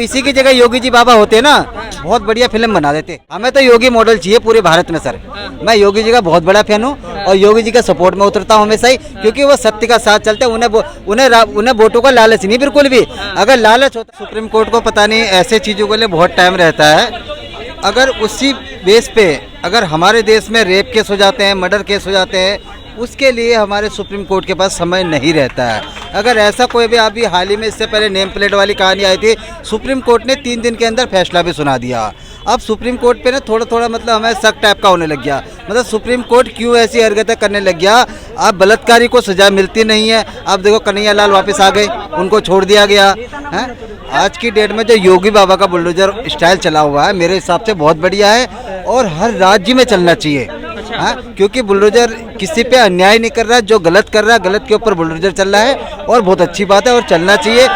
इसी की जगह योगी जी बाबा होते ना, बहुत बढ़िया फिल्म बना देते। हमें तो योगी मॉडल चाहिए पूरे भारत में सर। मैं योगी जी का बहुत बड़ा फैन हूँ और योगी जी का सपोर्ट में उतरता हूँ हमेशा ही, क्योंकि वो सत्य का साथ चलते हैं। उन्हें वोटों का लालच नहीं बिल्कुल भी। अगर लालच होता, सुप्रीम कोर्ट को पता नहीं ऐसे चीज़ों के लिए बहुत टाइम रहता है। अगर उसी बेस पे अगर हमारे देश में रेप केस हो जाते हैं, मर्डर केस हो जाते हैं, उसके लिए हमारे सुप्रीम कोर्ट के पास समय नहीं रहता है। अगर ऐसा कोई भी, अभी हाल ही में इससे पहले नेम प्लेट वाली कहानी आई थी, सुप्रीम कोर्ट ने 3 दिन के अंदर फैसला भी सुना दिया। अब सुप्रीम कोर्ट पे ना थोड़ा थोड़ा मतलब हमें शक टाइप का होने लग गया, मतलब सुप्रीम कोर्ट क्यों ऐसी हरकतें करने लग गया। अब बलात्कारी को सजा मिलती नहीं है। अब देखो कन्हैया लाल वापस आ गए, उनको छोड़ दिया गया है। आज की डेट में जो योगी बाबा का बुलडोजर स्टाइल चला हुआ है, मेरे हिसाब से बहुत बढ़िया है और हर राज्य में चलना चाहिए। हाँ, क्योंकि बुलडोजर किसी पे अन्याय नहीं कर रहा, जो गलत कर रहा है गलत के ऊपर बुलडोजर चल रहा है और बहुत अच्छी बात है और चलना चाहिए,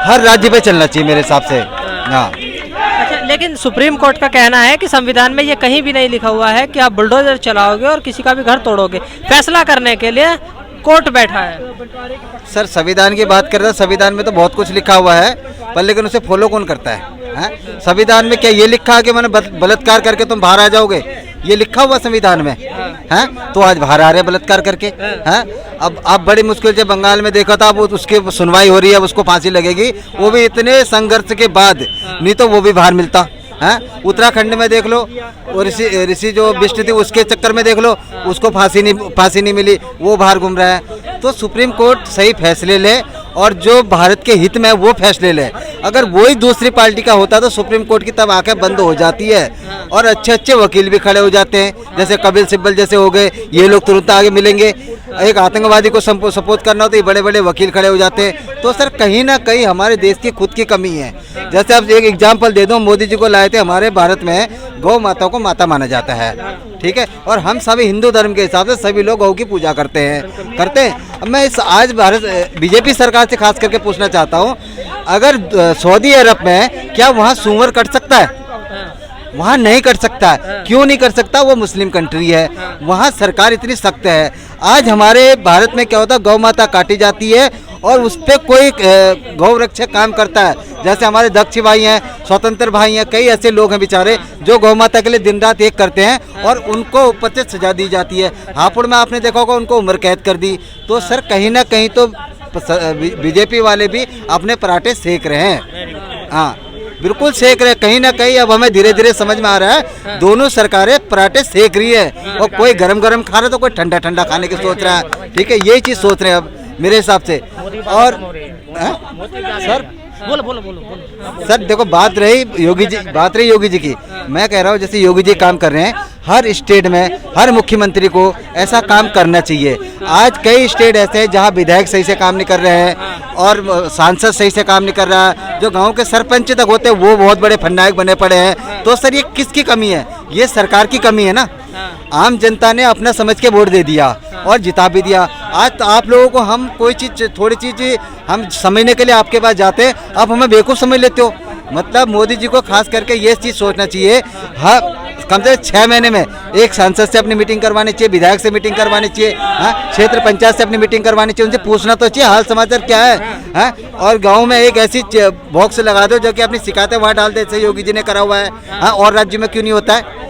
हर राज्य पे चलना चाहिए मेरे हिसाब से। हाँ, अच्छा, लेकिन सुप्रीम कोर्ट का कहना है कि संविधान में ये कहीं भी नहीं लिखा हुआ है कि आप बुलडोजर चलाओगे और किसी का भी घर तोड़ोगे। फैसला करने के लिए कोर्ट बैठा है। सर संविधान की बात कर रहे हैं, संविधान में तो बहुत कुछ लिखा हुआ है, पर लेकिन उसे फॉलो कौन करता है? संविधान में क्या ये लिखा है कि मैंने बलात्कार करके तुम बाहर आ जाओगे? ये लिखा हुआ संविधान में है, तो आज बाहर आ रहे हैं बलात्कार करके। हैं, अब बड़ी मुश्किल से बंगाल में देखा था, अब उसकी सुनवाई हो रही है, उसको फांसी लगेगी, वो भी इतने संघर्ष के बाद, नहीं तो वो भी बाहर मिलता है। उत्तराखंड में देख लो, और ऋषि जो विष्णु थी उसके चक्कर में देख लो, उसको फांसी नहीं मिली, वो बाहर घूम रहा है। तो सुप्रीम कोर्ट सही फैसले ले और जो भारत के हित में वो फैसले ले। अगर वही दूसरी पार्टी का होता तो सुप्रीम कोर्ट की तब आंखें बंद हो जाती है और अच्छे अच्छे वकील भी खड़े हो जाते हैं, जैसे कपिल सिब्बल जैसे हो गए, ये लोग तुरंत आगे मिलेंगे। एक आतंकवादी को सपोर्ट करना हो तो ये बड़े बड़े वकील खड़े हो जाते हैं। तो सर कहीं ना कहीं हमारे देश की खुद की कमी है। जैसे आप एक एग्जाम्पल दे दो, मोदी जी को लाए थे, हमारे भारत में गौ माता को माता माना जाता है, ठीक है, और हम सभी हिंदू धर्म के हिसाब से सभी लोग गौ की पूजा करते हैं। अब मैं आज भारत बीजेपी सरकार से खास करके पूछना चाहता हूँ, अगर सऊदी अरब में क्या वहाँ सूअर कट सकता है? वहाँ नहीं कर सकता है। क्यों नहीं कर सकता? वो मुस्लिम कंट्री है, वहाँ सरकार इतनी सख्त है। आज हमारे भारत में क्या होता है, गौ माता काटी जाती है और उस पर कोई गौ रक्षक काम करता है, जैसे हमारे दक्ष भाई हैं, स्वतंत्र भाई हैं, कई ऐसे लोग हैं बेचारे जो गौ माता के लिए दिन रात एक करते हैं और उनको ऊपर से सजा दी जाती है। हापुड़ में आपने देखा होगा, उनको उम्र कैद कर दी। तो सर कहीं ना कहीं तो बीजेपी वाले भी अपने पराठे सेक रहे हैं। हाँ बिल्कुल सेक रहे, कहीं ना कहीं अब हमें धीरे धीरे समझ में आ रहा है दोनों सरकारें पराठे सेक रही है और कोई गरम गरम खा रहा है तो कोई ठंडा ठंडा खाने की सोच रहा है। ठीक है, यही चीज़ सोच रहे हैं अब मेरे हिसाब से। और सर बोलो सर, देखो बात रही योगी जी की, मैं कह रहा हूँ जैसे योगी जी काम कर रहे हैं, हर स्टेट में हर मुख्यमंत्री को ऐसा काम करना चाहिए। आज कई स्टेट ऐसे हैं जहाँ विधायक सही से काम नहीं कर रहे हैं और सांसद सही से काम नहीं कर रहा है, जो गांव के सरपंच तक होते हैं वो बहुत बड़े फंडायक बने पड़े हैं। तो सर ये किसकी कमी है? ये सरकार की कमी है ना। आम जनता ने अपना समझ के वोट दे दिया और जिता भी दिया। आज तो आप लोगों को हम कोई चीज़ थोड़ी चीज़ हम समझने के लिए आपके पास जाते हैं, अब हमें बेवकूफ़ समझ लेते हो। मतलब मोदी जी को खास करके ये चीज़ सोचना चाहिए, हाँ कम से कम 6 महीने में एक सांसद से अपनी मीटिंग करवानी चाहिए, विधायक से मीटिंग करवानी चाहिए, हाँ क्षेत्र पंचायत से अपनी मीटिंग करवानी चाहिए, उनसे पूछना तो चाहिए हाल समाचार क्या है, हाँ। और गांव में एक ऐसी बॉक्स लगा दो जो कि अपनी शिकायतें वहाँ डाल दे, जैसे योगी जी ने करा हुआ है, हाँ, और राज्य में क्यों नहीं होता है?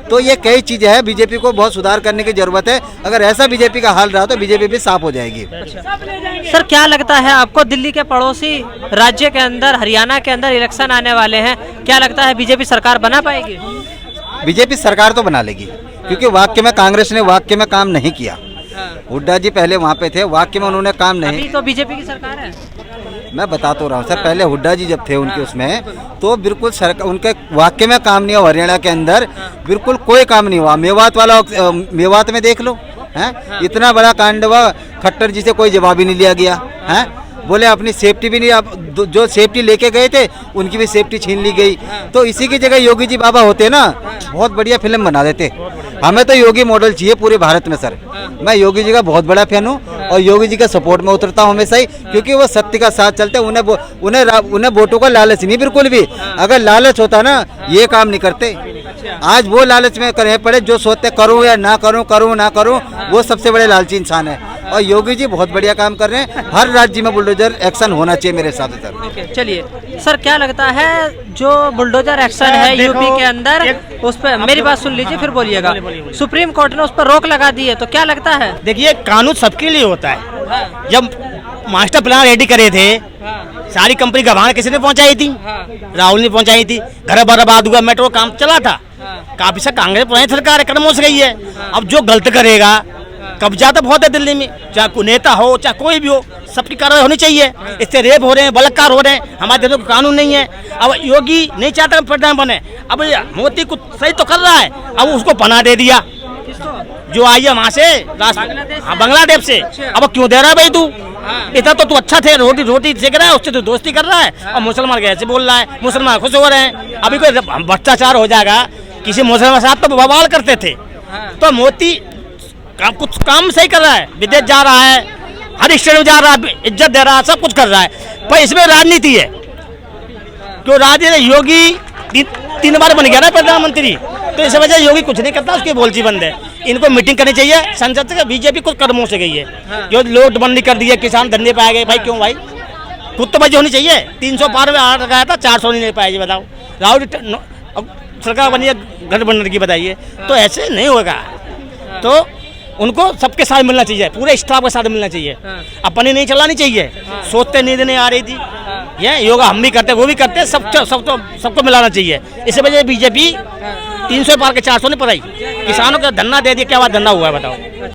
तो ये कई चीज़ें हैं, बीजेपी को बहुत सुधार करने की जरूरत है। अगर ऐसा बीजेपी का हाल रहा तो बीजेपी भी साफ हो जाएगी। सर क्या लगता है आपको, दिल्ली के पड़ोसी राज्य के अंदर, हरियाणा के अंदर इलेक्शन आने वाले हैं, क्या लगता है बीजेपी सरकार बना पाएगी? बीजेपी सरकार तो बना लेगी, क्योंकि वाक्य में कांग्रेस ने वाक्य में काम नहीं किया। हुड्डा जी पहले वहाँ पे थे, वाक्य में उन्होंने काम नहीं। अभी तो बीजेपी की सरकार है। मैं बता तो रहा हूँ सर, पहले हुड्डा जी जब थे उनके उसमें तो बिल्कुल उनके वाक्य में काम नहीं हुआ। हरियाणा के अंदर बिल्कुल कोई काम नहीं हुआ। मेवात में देख लो, हैं, इतना बड़ा कांड हुआ, खट्टर जी से कोई जवाब ही नहीं लिया गया, हैं, बोले अपनी सेफ्टी भी नहीं, अब जो सेफ्टी लेके गए थे उनकी भी सेफ्टी छीन ली गई। तो इसी की जगह योगी जी बाबा होते ना, बहुत बढ़िया फिल्म बना देते। हमें तो योगी मॉडल चाहिए पूरे भारत में सर। मैं योगी जी का बहुत बड़ा फैन हूँ और योगी जी के सपोर्ट में उतरता हूँ हमेशा ही, क्योंकि वो सत्य का साथ चलते हैं। उन्हें वोटों का लालच नहीं बिल्कुल भी। अगर लालच होता ना ये काम नहीं करते। आज वो लालच में करे पड़े, जो सोचते करूँ या ना करूँ, करूँ ना करूँ, वो सबसे बड़े लालची इंसान है। और योगी जी बहुत बढ़िया काम कर रहे हैं। हर राज्य में बुलडोजर एक्शन होना चाहिए मेरे हिसाब से सर। ओके, चलिए सर, क्या लगता है जो बुलडोजर एक्शन है यूपी के अंदर, उस पर मेरी बात सुन लीजिए फिर बोलिएगा। सुप्रीम कोर्ट ने उस पर रोक लगा दी है, तो क्या लगता है? देखिए, कानून सबके लिए होता है। जब मास्टर प्लान रेडी करे थे, सारी कंपनी गंवार किसने पहुंचाई थी? राहुल ने पहुंचाई थी। घर बर्बाद हुआ, मेट्रो काम चला था। काफी सा कांग्रेस पुरानी सरकार कदम से गई है। अब जो गलत करेगा, कब्जा तो बहुत है दिल्ली में, चाहे कोई नेता हो चाहे कोई भी हो, सबकी कार्रवाई होनी चाहिए। इससे रेप हो रहे हैं, बलात्कार हो रहे हैं, हमारे देश में कानून नहीं है। अब योगी नहीं चाहता प्रधान बने, अब मोदी कुछ सही तो कर रहा है, अब उसको पनाह दे दिया। जो आई है वहाँ से, बांग्लादेश से। अब क्यों दे रहा है भाई तू? इतना तो तू अच्छा थे, रोटी रोटी सेक रहा है, उससे तो दोस्ती कर रहा है, और मुसलमान कैसे बोल रहा है? मुसलमान खुश हो रहे हैं। अभी कोई भ्रष्टाचार हो जाएगा, किसी मुसलमान साथ तो बवाल करते थे। तो मोदी कुछ काम सही कर रहा है, विदेश जा रहा है, हर स्टेट में जा रहा है, इज्जत दे रहा है, सब कुछ कर रहा है, पर इसमें राजनीति है। क्यों राजनीति? योगी 3 बार बन गया ना प्रधानमंत्री, तो इस वजह योगी कुछ नहीं करता, उसकी बोलची बंद है। इनको मीटिंग करनी चाहिए संसद से। बीजेपी कुछ कदमों से गई है, जो नोटबंदी कर दी है, किसान धंधे पे आ गए। भाई क्यों भाई? खुद तो बची होनी चाहिए। 300 पार में आठ लगाया था, 400 नहीं ले पाए। जी बताओ, राहुल सरकार बनी है गठबंधन की, बताइए। तो ऐसे नहीं होगा। तो उनको सबके साथ मिलना चाहिए, पूरे स्टाफ के साथ मिलना चाहिए। अपनी नहीं चलानी चाहिए। सोचते नींद नहीं आ रही थी, ये योगा हम भी करते, वो भी करते, सबको मिलाना चाहिए। इसी वजह से बीजेपी 300 पार के 400 नहीं पड़ाई। किसानों का धरना दे दिया, क्या बात धरना हुआ है बताओ?